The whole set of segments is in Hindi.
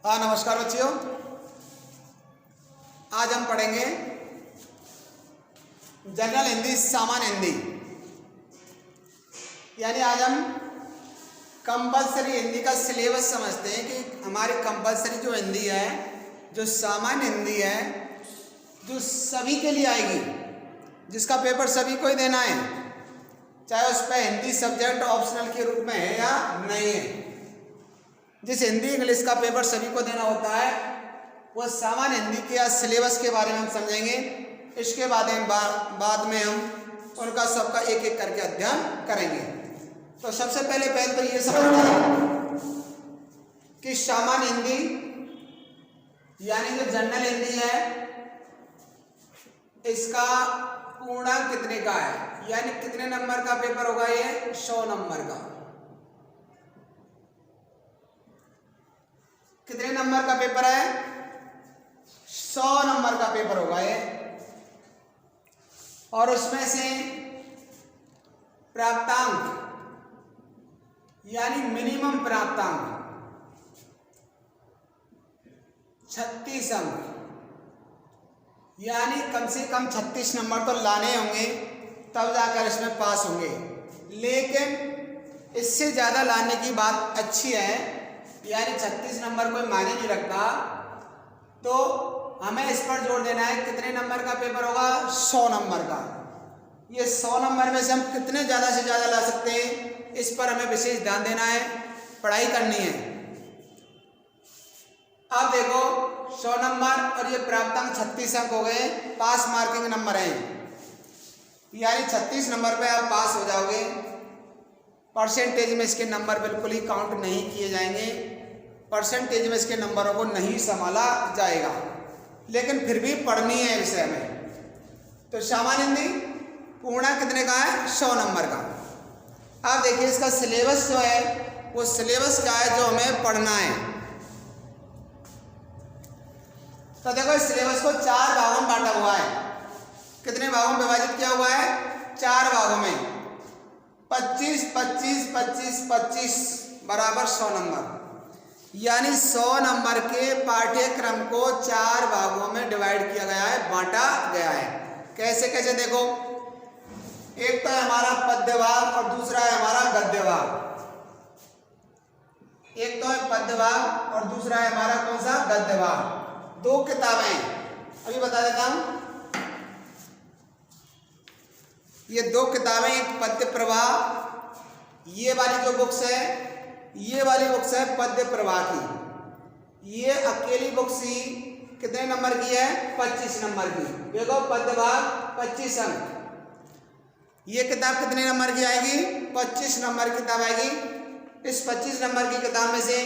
हाँ नमस्कार बच्चियों, आज हम पढ़ेंगे जनरल हिंदी, सामान्य हिंदी। यानी आज हम कंपलसरी हिंदी का सिलेबस समझते हैं कि हमारी कंपलसरी जो हिंदी है, जो सामान्य हिंदी है, जो सभी के लिए आएगी, जिसका पेपर सभी को ही देना है, चाहे उस पर हिंदी सब्जेक्ट ऑप्शनल के रूप में है या नहीं है। जिस हिंदी इंग्लिश का पेपर सभी को देना होता है, वो सामान्य हिंदी के या सिलेबस के बारे में हम समझेंगे। इसके बाद में हम उनका सबका एक एक करके अध्ययन करेंगे। तो सबसे पहले तो ये समझना है कि सामान्य हिंदी यानी जो जनरल हिंदी है, इसका पूर्णांक कितने का है, यानी कितने नंबर का पेपर होगा। ये 100 नंबर का। कितने नंबर का पेपर है? 100 नंबर का पेपर होगा ये। और उसमें से प्राप्तांक यानी मिनिमम प्राप्तांक 36 अंक, यानी कम से कम 36 नंबर तो लाने होंगे, तब जाकर इसमें पास होंगे। लेकिन इससे ज़्यादा लाने की बात अच्छी है, यानी 36 नंबर कोई मायने नहीं रखता। तो हमें इस पर जोर देना है कितने नंबर का पेपर होगा, 100 नंबर का। ये 100 नंबर में से हम कितने ज़्यादा से ज़्यादा ला सकते हैं, इस पर हमें विशेष ध्यान देना है, पढ़ाई करनी है। अब देखो 100 नंबर और ये प्राप्तांक 36 अंक हो गए, पास मार्किंग नंबर है, यानी 36 नंबर पे आप पास हो जाओगे। परसेंटेज में इसके नंबर बिल्कुल ही काउंट नहीं किए जाएंगे, परसेंटेज में इसके नंबरों को नहीं संभाला जाएगा, लेकिन फिर भी पढ़नी है विषय में। तो सामान्य हिंदी पूर्णांक कितने का है, 100 नंबर का। अब देखिए इसका सिलेबस जो है, वो सिलेबस क्या है जो हमें पढ़ना है। तो देखो इस सिलेबस को 4 भागों में बांटा हुआ है। कितने भागों में विभाजित किया हुआ है? 4 भागों में। 25 25 25 25 बराबर 100 नंबर, यानी 100 नंबर के पाठ्यक्रम को 4 भागों में डिवाइड किया गया है, बांटा गया है। कैसे कैसे देखो, एक तो है हमारा पद्य भाग और दूसरा है हमारा गद्य भाग। एक तो है पद्य भाग और दूसरा है हमारा कौन सा, गद्य भाग। 2 किताबें अभी बता देता हूं। ये 2 किताबें, एक पद्य प्रवाह, ये वाली जो बुक्स है, ये वाली बुक्स है पद्य प्रवाह की। ये अकेली बुक्स ही कितने नंबर की है, 25 नंबर की। देखो पद्य भाग 25 अंक। ये किताब कितने नंबर की आएगी, 25 नंबर की किताब आएगी। इस 25 नंबर की किताब में से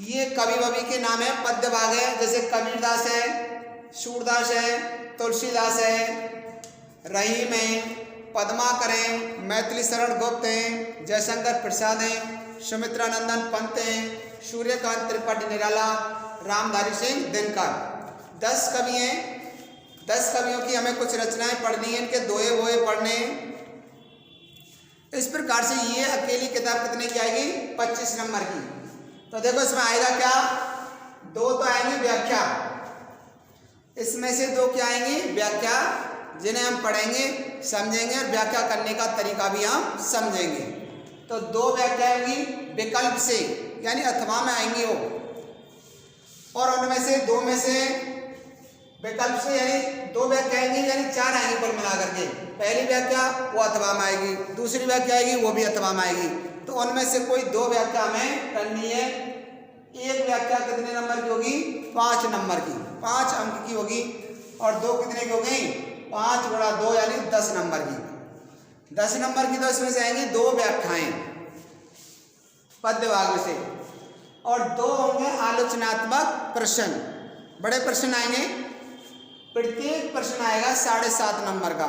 ये कवि ववि के नाम है, पद्य भाग है, जैसे कबीरदास है, सूरदास है, तुलसीदास है, रहीम है, पद्माकर हैं, मैथिली शरण गुप्त हैं, जयशंकर प्रसाद हैं, सुमित्रानंदन पंत हैं, सूर्यकांत त्रिपाठी निराला, रामधारी सिंह दिनकर। 10 कवि हैं। 10 कवियों की हमें कुछ रचनाएं पढ़नी है, इनके दोहे वोहे पढ़ने हैं। इस प्रकार से ये अकेली किताब कितने की आएगी, 25 नंबर की। तो देखो इसमें आएगा क्या, 2 तो आएंगी व्याख्या। इसमें से 2 क्या आएंगी, व्याख्या, जिन्हें हम पढ़ेंगे, समझेंगे और व्याख्या करने का तरीका भी हम समझेंगे। तो 2 व्याख्या होंगी विकल्प से, यानी अथवा में आएंगी वो, और उनमें से 2 में से विकल्प से यानी 2 व्याख्या आएंगी, यानी 4 आएंगी कुल मिलाकर के। पहली व्याख्या वो अथवा में आएगी, दूसरी व्याख्या आएगी वो भी अथवा में आएगी। तो उनमें से कोई 2 व्याख्या हमें करनी है। एक व्याख्या कितने नंबर की होगी, 5 नंबर की, 5 अंक की होगी। और 2 कितने की हो गई, 5 गुणा 2 यानी 10 नंबर की। 10 नंबर की तो इसमें से आएंगी 2 व्याख्याएं पद्य भाग में से, और 2 होंगे आलोचनात्मक प्रश्न, बड़े प्रश्न आएंगे। प्रत्येक प्रश्न आएगा 7.5 नंबर का,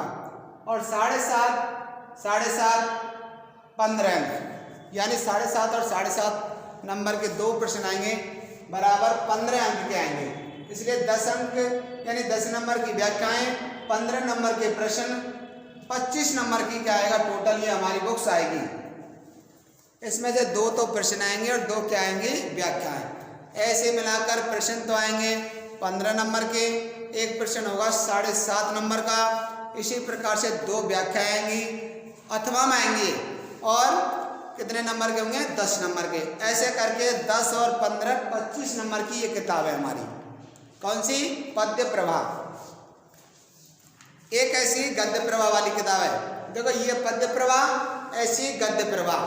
और 7.5 15 अंक, यानी 7.5 और 7.5 नंबर के 2 प्रश्न आएंगे, बराबर 15 अंक के आएंगे। इसलिए 10 अंक यानी 10 नंबर की व्याख्याएं, 15 नंबर के प्रश्न, 25 नंबर की क्या आएगा टोटल, ये हमारी बुक्स आएगी। इसमें से 2 तो प्रश्न आएंगे और 2 क्या आएंगी, व्याख्याएं। ऐसे मिलाकर प्रश्न तो आएंगे 15 नंबर के, एक प्रश्न होगा 7.5 नंबर का, इसी प्रकार से 2 व्याख्याएं आएंगी अथवा में आएंगी और कितने नंबर के होंगे, 10 नंबर के। ऐसे करके 10 और 15 25 नंबर की ये किताब है हमारी। कौन सी, पद्य प्रभा। एक ऐसी गद्य प्रभा वाली किताब है। देखो ये पद्य प्रभा, ऐसी गद्य प्रभा,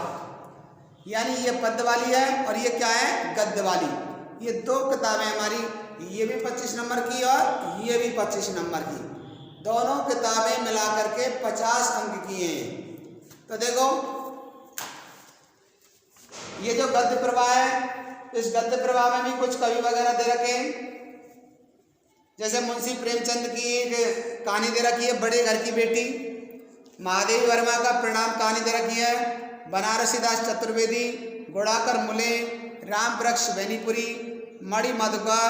यानी ये पद्य वाली है और ये क्या है, गद्य वाली। ये 2 किताबें हमारी, ये भी 25 नंबर की और ये भी 25 नंबर की। दोनों किताबें मिलाकर के 50 अंक की हैं। तो देखो ये जो गद्य प्रवाह है, इस गद्य प्रवाह में भी कुछ कवि वगैरह दे रखे हैं। जैसे मुंशी प्रेमचंद की एक कहानी दे रखी है, बड़े घर की बेटी। महादेवी वर्मा का प्रणाम कहानी दे रखी है। बनारसीदास चतुर्वेदी, गुड़ाकर मुले, राम वृक्ष बेनीपुरी, मणि मधुकर,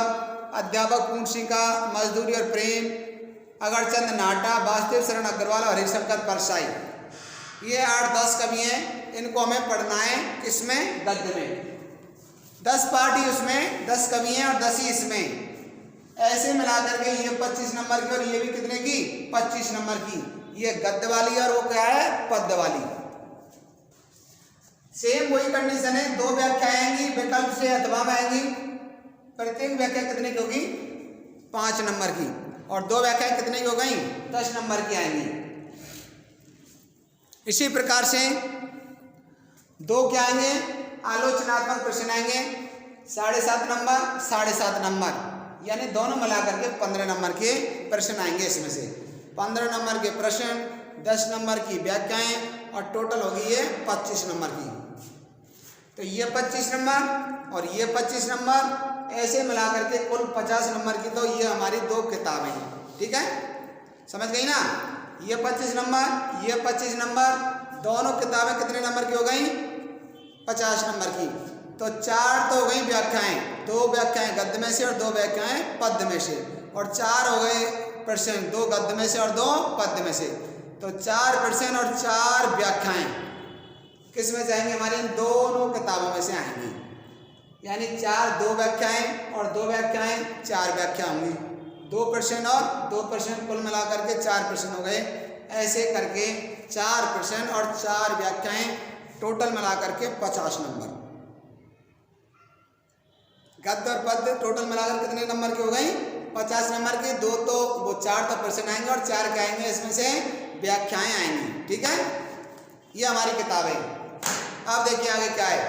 अध्यापक पूर्ण सिंह का मजदूरी और प्रेम, अगरचंद नाटा, वासुदेव शरण अग्रवाल और हरिशंकर परसाई। ये 8-10 कवि हैं। इनको हमें पढ़ना है किसमें, गद्य में। 10 पाठ ही उसमें, 10 कवि हैं और 10 ही इसमें। ऐसे मिलाकर के ये 25 नंबर की और ये भी कितने की, 25 नंबर की। ये गद्य वाली और वो क्या है, पद्य वाली। सेम वही कंडीशन है, 2 व्याख्याएं आएंगी विकल्प से अथवा में आएंगी। प्रत्येक व्याख्या कितने की होगी, 5 नंबर की, और 2 व्याख्याएं कितने की हो गई, 10 नंबर की आएंगी। इसी प्रकार से 2 क्या आएंगे, आलोचनात्मक प्रश्न आएंगे 7.5 नंबर, 7.5 नंबर, यानी दोनों मिलाकर के 15 नंबर के प्रश्न आएंगे। इसमें से 15 नंबर के प्रश्न, 10 नंबर की व्याख्याएं और टोटल होगी ये 25 नंबर की। तो ये 25 नंबर और ये 25 नंबर, ऐसे मिलाकर के कुल 50 नंबर की। तो ये हमारी 2 किताबें हैं, ठीक है, समझ गई ना। ये 25 नंबर, ये 25 नंबर, दोनों किताबें कितने नंबर की हो गई, 50 नंबर की। तो 4 तो हो गई व्याख्याएं, 2 व्याख्याएं गद्य में से और 2 व्याख्याएं पद्य में से, और 4 हो गए प्रश्न, 2 गद्य में से और 2 पद्य में से। तो 4 प्रश्न और 4 व्याख्याएं किस में से आएंगे, हमारी इन दोनों किताबों में से आएंगी। यानी 2 व्याख्याएं और 2 व्याख्याएं, 4 व्याख्या होंगी। 2 प्रश्न और 2 प्रश्न, कुल मिलाकर के 4 प्रश्न हो गए। ऐसे करके 4 प्रश्न और 4 व्याख्याएं, टोटल मिलाकर के 50 नंबर। गद्य और पद्य टोटल मिलाकर कितने नंबर की हो गई, 50 नंबर की। 2 तो वो 4 तो प्रश्न आएंगे और 4 क्या आएंगे, इसमें से व्याख्याएं आएंगी, ठीक है। ये हमारी किताब है। अब देखिए आगे क्या है।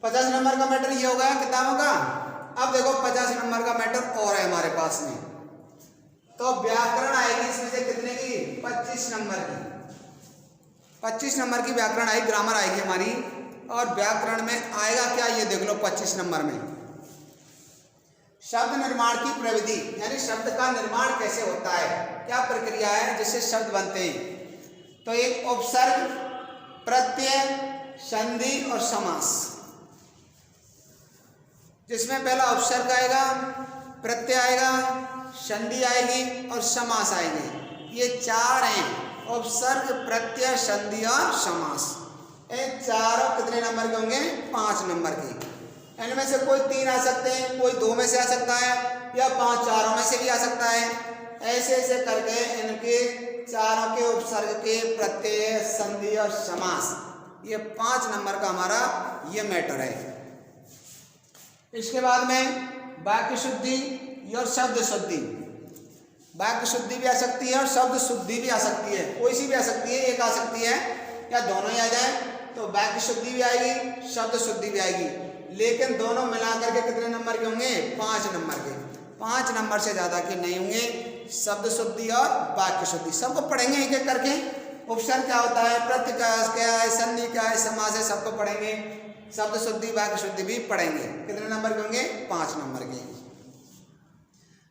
50 नंबर का मैटर ये हो गया किताबों का। अब देखो 50 नंबर का मैटर और है हमारे पास में। तो व्याकरण आएगी इसमें से कितने की, 25 नंबर की। 25 नंबर की व्याकरण आएगी, ग्रामर आएगी हमारी। और व्याकरण में आएगा क्या, ये देख लो 25 नंबर में। शब्द निर्माण की प्रविधि, यानी शब्द का निर्माण कैसे होता है, क्या प्रक्रिया है जिससे शब्द बनते हैं। तो एक उपसर्ग, प्रत्यय, संधि और समास। जिसमें पहला उपसर्ग आएगा, प्रत्यय आएगा, संधि आएगी और समास आएगी। ये 4 हैं, उपसर्ग, प्रत्यय, संधि और समास। ये चारों कितने नंबर के होंगे, 5 नंबर के। इनमें से कोई 3 आ सकते हैं, कोई 2 में से आ सकता है, या 5 चारों में से भी आ सकता है। ऐसे ऐसे करके इनके चारों के उपसर्ग के, प्रत्यय, संधि और समास, ये 5 नंबर का हमारा ये मैटर है। इसके बाद में वाक्य शुद्धि और शब्द शुद्धि। वाक्य शुद्धि भी आ सकती है और शब्द शुद्धि भी आ सकती है, कोई सी भी आ सकती है, एक आ सकती है या दोनों ही आ जाए। तो वाक्य शुद्धि भी आएगी, शब्द शुद्धि भी आएगी, लेकिन दोनों मिलाकर के कितने नंबर के होंगे, 5 नंबर के। 5 नंबर से ज़्यादा के नहीं होंगे। शब्द शुद्धि और वाक्य शुद्धि सबको पढ़ेंगे एक एक करके। उपसर्ग क्या होता है, प्रत्यय क्या है, संधि क्या है, समास है, सबको पढ़ेंगे। शब्द शुद्धि, वाक्य शुद्धि भी पढ़ेंगे। कितने नंबर के होंगे, 5 नंबर के।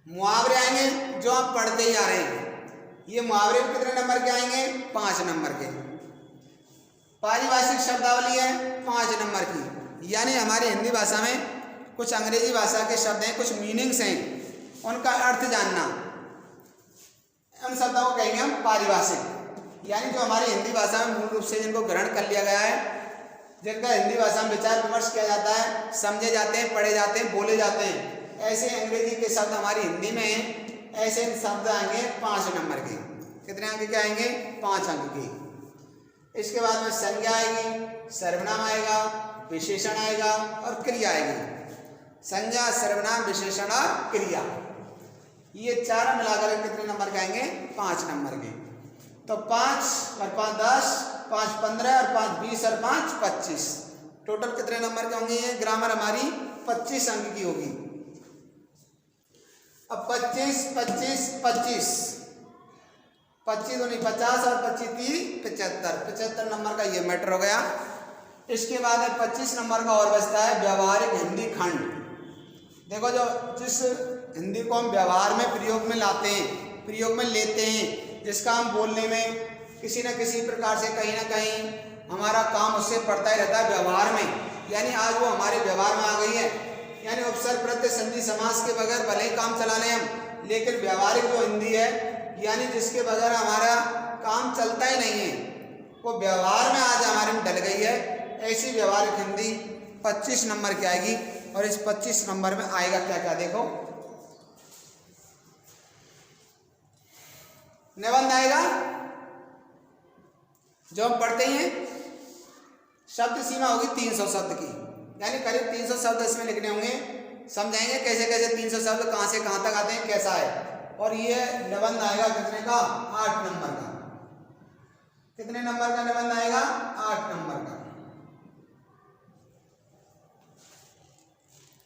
मुहावरे आएंगे जो आप पढ़ते ही आ रहे हैं, ये मुहावरे कितने नंबर के आएंगे, 5 नंबर के। पारिभाषिक शब्दावली है 5 नंबर की, यानी हमारी हिंदी भाषा में कुछ अंग्रेजी भाषा के शब्द हैं, कुछ मीनिंग्स हैं, उनका अर्थ जानना, उन शब्दों को कहेंगे हम पारिभाषिक। यानी जो हमारी हिंदी भाषा में मूल रूप से जिनको ग्रहण कर लिया गया है, जिनका हिंदी भाषा में विचार विमर्श किया जाता है, समझे जाते हैं, पढ़े जाते हैं, बोले जाते हैं, ऐसे अंग्रेजी के शब्द हमारी हिंदी में हैं। ऐसे शब्द आएंगे 5 नंबर के। कितने अंक के आएंगे? 5 अंक के। इसके बाद में संज्ञा आएगी, सर्वनाम आएगा, विशेषण आएगा और क्रिया आएगी। संज्ञा, सर्वनाम, विशेषण और क्रिया, ये चार मिलाकर कितने नंबर के आएंगे? 5 नंबर के। तो 5 और 5 10, 5 15 और 5 20 और 5 25, टोटल कितने नंबर के होंगे? ये ग्रामर हमारी 25 अंक की होगी। अब 25 25 25 25 दूनी 50 और 25 3 75 नंबर का ये मैटर हो गया। इसके बाद है 25 नंबर का और बचता है व्यवहारिक हिंदी खंड। देखो, जो जिस हिंदी को हम व्यवहार में प्रयोग में लाते हैं, प्रयोग में लेते हैं, जिसका हम बोलने में किसी न किसी प्रकार से कहीं ना कहीं हमारा काम उससे पड़ता ही रहता है व्यवहार में, यानी आज वो हमारे व्यवहार में आ गई है। यानी उपसर्ग प्रत्यय संधि समास के बगैर भले ही काम चला लें हम, लेकिन व्यवहारिक जो हिंदी है, यानी जिसके बगैर हमारा काम चलता ही नहीं है, वो व्यवहार में आज हमारे में डल गई है। ऐसी व्यवहारिक हिंदी 25 नंबर की आएगी। और इस 25 नंबर में आएगा क्या क्या? देखो, निबंध आएगा, जो हम पढ़ते हैं। शब्द सीमा होगी 300 शब्द की, यानी करीब 300 शब्द इसमें लिखने होंगे। समझाएंगे कैसे कैसे 300 शब्द कहाँ से कहाँ तक आते हैं, कैसा है। और ये निबंध आएगा कितने का? 8 नंबर का। कितने नंबर का निबंध आएगा? 8 नंबर का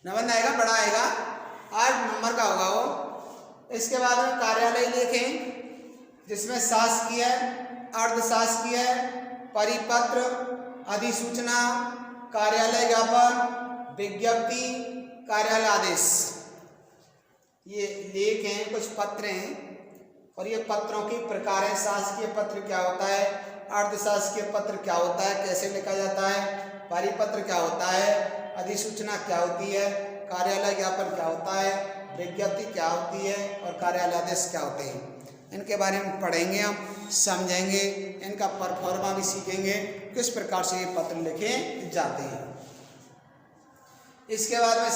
निबंध आएगा, बड़ा आएगा, 8 नंबर का होगा वो। इसके बाद में कार्यालय लिखें, जिसमें शासकीय, अर्धशासकीय, परिपत्र, अधिसूचना, कार्यालय ज्ञापन, विज्ञप्ति, कार्यालय आदेश, ये लेख हैं, कुछ पत्र हैं। और ये पत्रों की प्रकार है। शासकीय पत्र क्या होता है, अर्धशासकीय पत्र क्या होता है, कैसे लिखा जाता है, परिपत्र क्या होता है, अधिसूचना क्या होती है, कार्यालय ज्ञापन क्या होता है, विज्ञप्ति क्या होती है और कार्यालय आदेश क्या होते हैं। इनके बारे में पढ़ेंगे, हम समझेंगे, इनका परफॉर्मा भी सीखेंगे, किस प्रकार से ये पत्र लिखे जाते हैं। इसके बाद में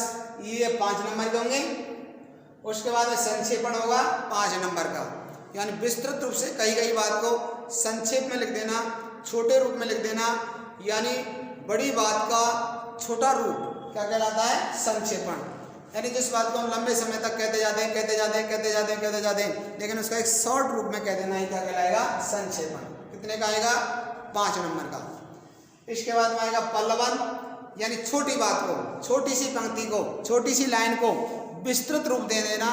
ये 5 नंबर के होंगे। उसके बाद में संक्षेपण होगा 5 नंबर का, यानी विस्तृत रूप से कही गई बात को संक्षेप में लिख देना, छोटे रूप में लिख देना, यानी बड़ी बात का छोटा रूप क्या कहलाता है? संक्षेपण। यानी जिस बात को हम लंबे समय तक कहते जाते हैं, लेकिन उसका एक शॉर्ट रूप में कह देना ही क्या कहलाएगा? संक्षेपण। कितने का आएगा? 5 नंबर का। इसके बाद में आएगा पल्लवन, यानी छोटी बात को, छोटी सी पंक्ति को, छोटी सी लाइन को विस्तृत रूप दे देना,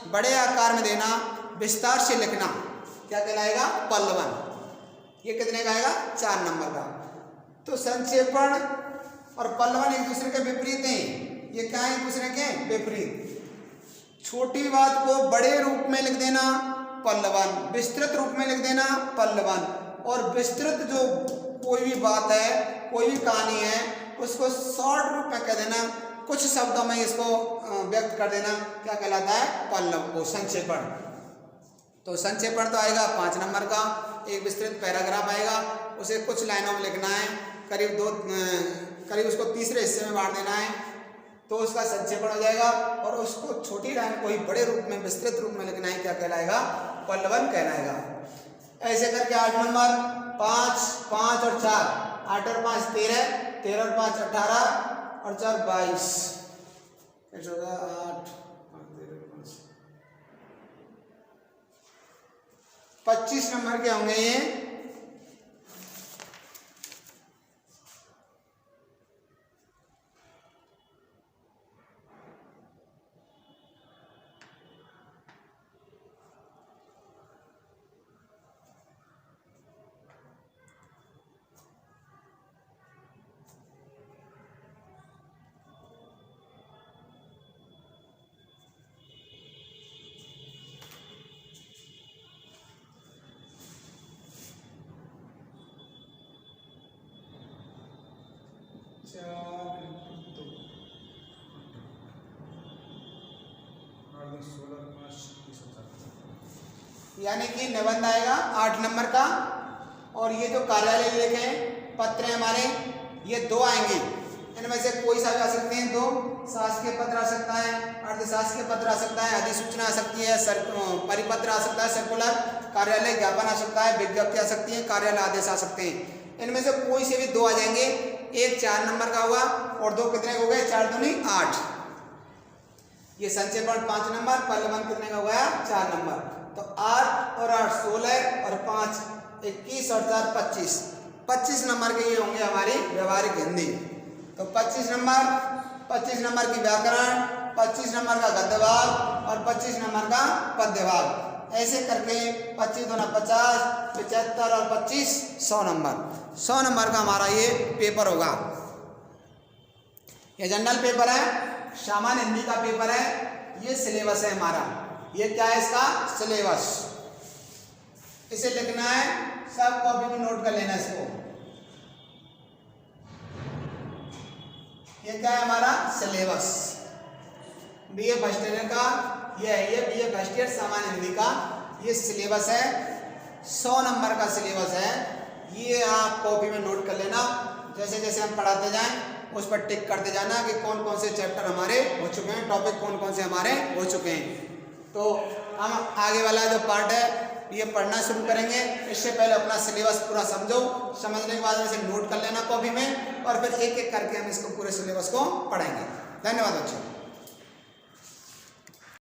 बड़े आकार में देना, विस्तार से लिखना, क्या कहलाएगा? पल्लवन। ये कितने का आएगा? 4 नंबर का। तो संक्षेपण और पल्लवन एक दूसरे के विपरीत हैं। ये क्या है? एक दूसरे के विपरीत। छोटी बात को बड़े रूप में लिख देना, पल्लवन, विस्तृत रूप में लिख देना, पल्लवन। और विस्तृत जो कोई भी बात है, कोई भी कहानी है, उसको शॉर्ट रूप में कह देना, कुछ शब्दों में इसको व्यक्त कर देना, क्या कहलाता है? पल्लव को संक्षेपण। तो संक्षेपण तो आएगा 5 नंबर का। एक विस्तृत पैराग्राफ आएगा, उसे कुछ लाइनों में लिखना है, करीब उसको तीसरे हिस्से में बांट देना है, तो उसका संक्षेपण हो जाएगा। और उसको छोटी लाइन को ही बड़े रूप में, विस्तृत रूप में लिखना है, क्या कहलाएगा? पल्लवन कहलाएगा। ऐसे करके 8 नंबर, 5 5 और 4, 8 और 5 13, 13 और 5 18 और 4 22, 8 25 नंबर के होंगे ये। यानी कि निबंध आएगा 8 नंबर का, और ये जो कार्यालय लिखे हैं पत्र हैं हमारे, ये 2 आएंगे। इनमें से कोई सा भी आ सकते हैं 2। शासकीय पत्र आ सकता है, अर्धशासकीय पत्र आ सकता है, अधिसूचना आ सकती है, परिपत्र आ सकता है, सर्कुलर, कार्यालय ज्ञापन आ सकता है, विज्ञप्ति आ सकती है, कार्यालय आदेश आ सकते हैं। इनमें से कोई से भी 2 आ जाएंगे। एक 4 नंबर का हुआ और 2 कितने हो गए? 4 दूनी 8। ये संक्षेपण 5 नंबर, पल्लवन कितने का हुआ? 4 नंबर। तो 8 और 8 16 और 5 21 और 4 25। 25 नंबर के ये होंगे हमारी व्यवहारिक हिंदी। तो 25 नंबर की व्याकरण, 25 नंबर का गद्य भाग और 25 नंबर का पद्य भाग। ऐसे करके 25 दूना 50, 75 और 25 100 नंबर। 100 नंबर का हमारा ये पेपर होगा। ये जनरल पेपर है, सामान्य हिंदी का पेपर है। ये सिलेबस है हमारा। ये क्या है? इसका सिलेबस। इसे लिखना है, सब कॉपी में नोट कर लेना इसको। ये क्या है? हमारा सिलेबस। बीए फर्स्ट ईयर का ये है। ये बीए फर्स्ट ईयर सामान्य हिंदी का ये सिलेबस है। 100 नंबर का सिलेबस है। ये आप कॉपी में नोट कर लेना। जैसे जैसे हम पढ़ाते जाएं उस पर टिक करते जाना कि कौन कौन से चैप्टर हमारे हो चुके हैं, टॉपिक कौन कौन से हमारे हो चुके हैं। तो हम आगे वाला जो पार्ट है ये पढ़ना शुरू करेंगे। इससे पहले अपना सिलेबस पूरा समझो। समझने के बाद इसे नोट कर लेना कॉपी में और फिर एक एक करके हम इसको पूरे सिलेबस को पढ़ेंगे। धन्यवाद बच्चों।